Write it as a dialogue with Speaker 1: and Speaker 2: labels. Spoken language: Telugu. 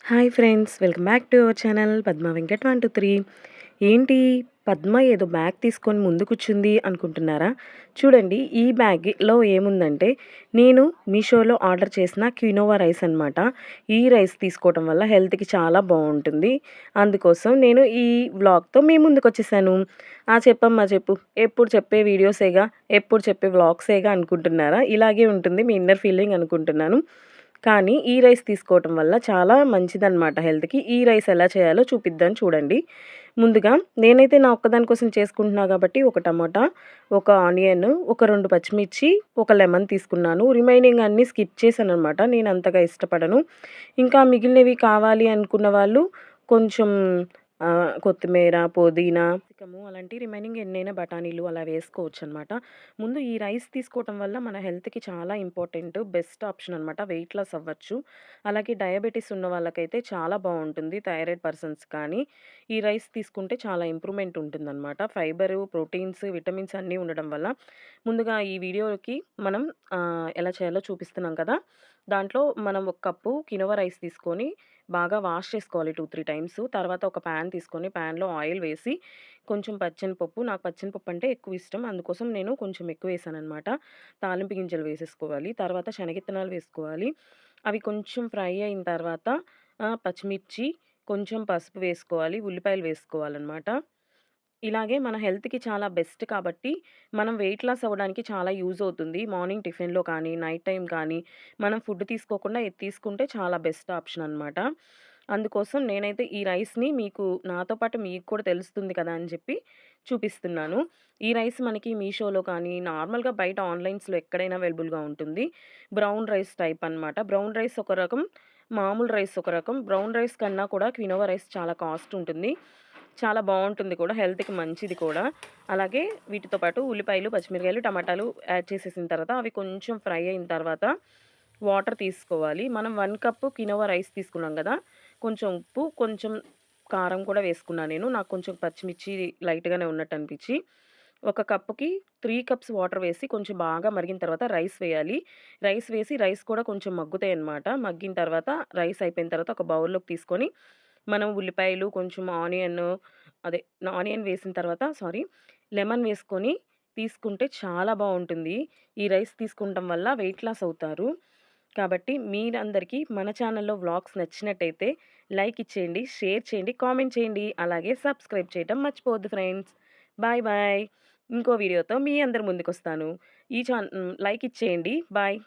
Speaker 1: Hi friends, welcome back to our channel Padma Venkat 123. ఏంటి పద్మ ఏదో బ్యాగ్ తీసుకొని ముందు కూర్చుంది అనుకుంటున్నారా? చూడండి, ఈ బ్యాగ్‌లో ఏముందంటే నేను మీషోలో ఆర్డర్ చేసిన క్వినోవా రైస్ అనమాట. ఈ రైస్ తీసుకోవటం వల్ల హెల్త్‌కి చాలా బావుంటుంది. అందుకోసం నేను ఈ వ్లాగ్‌తో మీ ముందుకొచ్చేసాను. చెప్పమ్మా చెప్పు. ఎప్పుడు చెప్పే వీడియోసేగా, ఎప్పుడు చెప్పే వ్లాగ్సేగా అనుకుంటున్నారా? ఇలాగే ఉంటుంది మీ ఇన్నర్ ఫీలింగ్ అనుకుంటున్నాను. కానీ ఈ రైస్ తీసుకోవటం వల్ల చాలా మంచిదనమాట హెల్త్‌కి. ఈ రైస్ ఎలా చేయాలో చూపిద్దాను చూడండి. ముందుగా నేనైతే నా ఒక్కదాని కోసం చేసుకుంటున్నా కాబట్టి ఒక టమాటా, ఒక ఆనియన్, ఒక 2 పచ్చిమిర్చి, ఒక లెమన్ తీసుకున్నాను. రిమైనింగ్ అన్నీ స్కిప్ చేశాననమాట. నేను అంతగా ఇష్టపడను. ఇంకా మిగిలినవి కావాలి అనుకున్న వాళ్ళు కొంచెం కొత్తిమీర, పుదీనా, క్యాప్సికము అలాంటి రిమైనింగ్ ఎన్నైనా బఠానీలు అలా వేసుకోవచ్చనమాట. ముందు ఈ రైస్ తీసుకోవటం వల్ల మన హెల్త్‌కి చాలా ఇంపార్టెంట్. బెస్ట్ ఆప్షన్ అనమాట. వెయిట్ లాస్ అవ్వచ్చు. అలాగే డయాబెటిస్ ఉన్న వాళ్ళకైతే చాలా బావుంటుంది. థైరాయిడ్ పర్సన్స్ కానీ ఈ రైస్ తీసుకుంటే చాలా ఇంప్రూవ్‌మెంట్ ఉంటుందనమాట. ఫైబరు, ప్రోటీన్స్, విటమిన్స్ అన్నీ ఉండడం వల్ల ముందుగా ఈ వీడియోకి మనం ఎలా చేయాలో చూపిస్తున్నాం కదా! దాంట్లో మనం ఒక కప్పు కినోవా రైస్ తీసుకొని బాగా వాష్ చేసుకోవాలి 2, 3 టైమ్స్. తర్వాత ఒక పాన్ తీసుకొని పాన్‌లో ఆయిల్ వేసి కొంచెం పచ్చెనపప్పు, నాకు పచ్చెనపప్పు అంటే ఎక్కువ ఇష్టం. అందుకోసం నేను కొంచెం ఎక్కువ వేసాననమాట. తాలింపు గింజలు వేసేసుకోవాలి. తర్వాత శనగిత్తనాలు వేసుకోవాలి. అవి కొంచెం ఫ్రై అయిన తర్వాత పచ్చిమిర్చి, కొంచెం పసుపు వేసుకోవాలి. ఉల్లిపాయలు వేసుకోవాలనమాట. ఇలాగే మన హెల్త్‌కి చాలా బెస్ట్ కాబట్టి, మనం వెయిట్ లాస్ అవ్వడానికి చాలా యూజ్ అవుతుంది. మార్నింగ్ టిఫిన్‌లో కానీ, నైట్ టైమ్ కానీ, మనం ఫుడ్ తీసుకోకుండా ఇది తీసుకుంటే చాలా బెస్ట్ ఆప్షన్ అనమాట. అందుకోసం నేనైతే ఈ రైస్‌ని మీకు నాతో పాటు మీకు కూడా తెలుస్తుంది కదా అని చెప్పి చూపిస్తున్నాను. ఈ రైస్ మనకి మీషోలో కానీ, నార్మల్‌గా బయట ఆన్‌లైన్స్‌లో ఎక్కడైనా అవైలబుల్‌గా ఉంటుంది. బ్రౌన్ రైస్ టైప్ అనమాట. బ్రౌన్ రైస్ ఒక రకం, మామూలు రైస్ ఒక రకం. బ్రౌన్ రైస్ కన్నా కూడా క్వినోవా రైస్ చాలా కాస్ట్ ఉంటుంది. చాలా బావుంటుంది కూడా. హెల్త్‌కి మంచిది కూడా. అలాగే వీటితో పాటు ఉల్లిపాయలు, పచ్చిమిరపకాయలు, టమాటాలు యాడ్ చేసేసిన తర్వాత అవి కొంచెం ఫ్రై అయిన తర్వాత వాటర్ తీసుకోవాలి. మనం 1 కప్పు కినోవా రైస్ తీసుకున్నాం గదా! కొంచెం ఉప్పు, కొంచెం కారం కూడా వేసుకున్నా నేను. నాకు కొంచెం పచ్చిమిర్చి లైట్‌గానే ఉన్నట్టు అనిపిచ్చి. ఒక కప్పుకి 3 కప్స్ వాటర్ వేసి కొంచెం బాగా మరిగిన తర్వాత రైస్ వేయాలి. రైస్ వేసి రైస్ కూడా కొంచెం మగ్గుతాయన్నమాట. మగ్గిన తర్వాత రైస్ అయిపోయిన తర్వాత ఒక బౌల్‌లోకి తీసుకొని మనం ఉల్లిపాయలు, కొంచెం అదే ఆనియన్ వేసిన తర్వాత లెమన్ వేసుకొని తీసుకుంటే చాలా బావుంటుంది. ఈ రైస్ తీసుకుంటం వల్ల వెయిట్ లాస్ అవుతారు. కాబట్టి మీరందరికీ మన ఛానల్‌లో వ్లాగ్స్ నచ్చినట్టయితే లైక్ ఇచ్చేయండి, షేర్ చేయండి, కామెంట్ చేయండి. అలాగే సబ్స్క్రైబ్ చేయటం మర్చిపోవద్దు ఫ్రెండ్స్. Bye bye. ఇంకో వీడియోతో మీ అందరి ముందుకొస్తాను. లైక్ ఇచ్చేయండి. బాయ్.